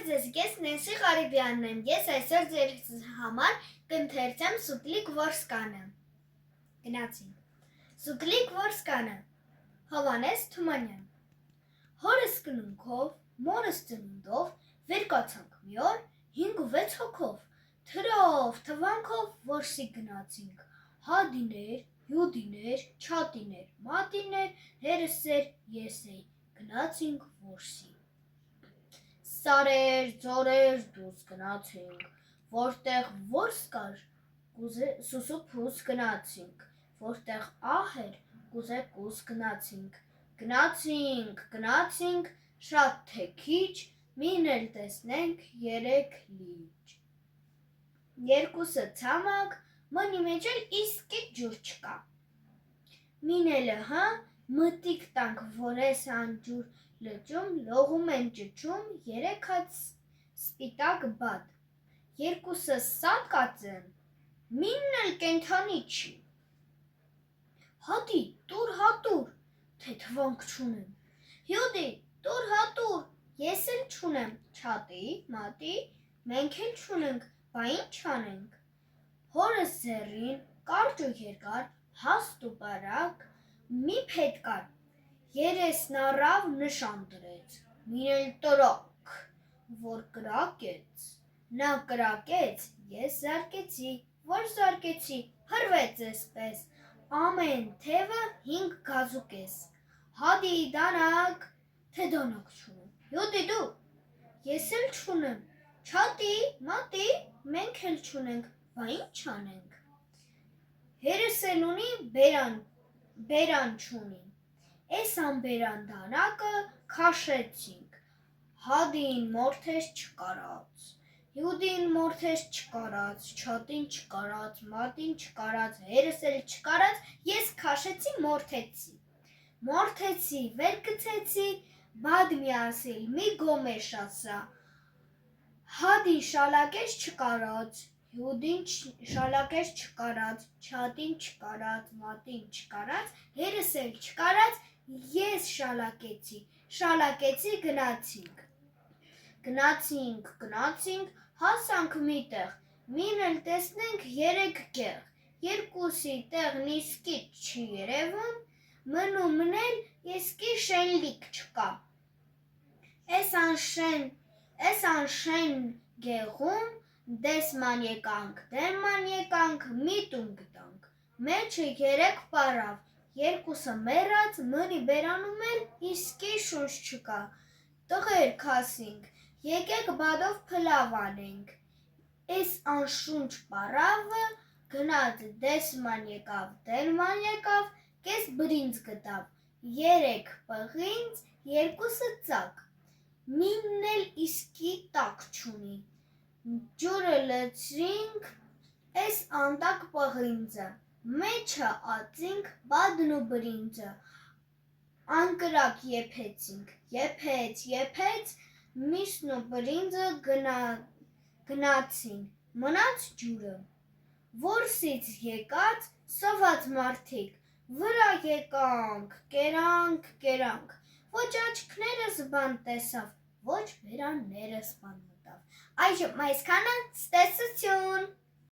ձեզ, ես Նենսի Ղարիբյանն եմ, ես այսօր ձեզ համար կընթերցեմ Սուտլիկ Որսկանը։ Գնացինք։ Սուտլիկ Որսկանը, Հովհաննես Թումանյան։ Հորս կնունքով, մորս ծնունդով, վեր կացանք մի օր, 5-6 հոգով, թրով, թվանքով որսի գնացինք, հադիներ, յուդիներ, չատիներ, մատիներ, հերսեր, եսեի, գնացինք որսի։ Սարեր, ձորեր դուրս գնացինք, որտեղ որս կար, սուսուփուս գնացինք, որտեղ ահ էր, կուզեկուս գնացինք, գնացինք, շատ թե քիչ, մին էլ տեսնենք 3 լիճ։ Երկուսը ցամաք, մնի մեջ էլ իսկի ջուր չկա։ Մին էլ մտիկ տանք, որ ես անջուր լճում, լողում են ճչում 3 հատ սպիտակ բադ, երկուսը սատկած են, մինն էլ կենդանի չի։ Հադի, տուր հատուր, թե թվանք չունեմ, յուդի, տուր հատուր, ես էլ չունեմ, չատի, մատի, մենք էլ չունենք, բա ինչ անենք։ Հորս ձեռին, կարճ ու երկար, հաստ ու բարակ, մի փետ կար, երեսն առավ նշան դրեց, մին էլ տրոք, որ կրակեց, նա կրակեց, ես զարկեցի, որ զարկեցի, հրվեց էսպես, ամեն թևը 5 գազուկես, հադի դանակ, թե դանակ չունեմ, յուդի դու, ես էլ չունեմ, չատի, մատի, մենք էլ չունենք, բա ինչ անենք։ Հերս էլ ունի, բերան չունի, էս անբերան դանակը քաշեցինք, հադին մորթես չկարած, յուդին մորթես չկարած, չատին չկարած, մատին չկարած, հերս էլ չկարած, ես քաշեցի մորթեցի, վեր գցեցի, բադ միասիլ, մի գոմեշ ասա, հադին շալակես չկարած, յուդին շալակես չկարած, չատին չկարած, մատին չկարած, հերս էլ չկարած, ես շալակեցի, գնացինք, հասանք մի տեղ, մին էլ տեսնենք 3 գեղ, երկուսի տեղն իսկի չի երևում, մնում էլ իսկի շենլիկ չկա։ Էս անշեն գեղում դեսման եկանք, մի տուն գտանք, մեջը 3 պարավ, երկուսը մեռած, մնի բերանում էլ իսկի շունչ չկա, տղերք ասինք, եկեք բադով փլավ անենք, էս անշունչ պարավը գնաց դեսման եկավ, կես բրինձ գտավ, 3 պղինձ, 2-ը ծակ, մինն էլ իսկի տակ չունի, ջուրը լցրինք, էս անտակ պղինձը, մեջը ածինք բադն ու բրինձը, անկրակ եփեցինք, եփեց, միսն ու բրինձը գնացին, մնաց ջուրը, որսից եկած սոված մարդիկ, վրա եկանք, կերանք, ոչ աչքներս բան տեսավ, ոչ բերաններս բան մտավ, այժմ այսքանը, ցտեսություն։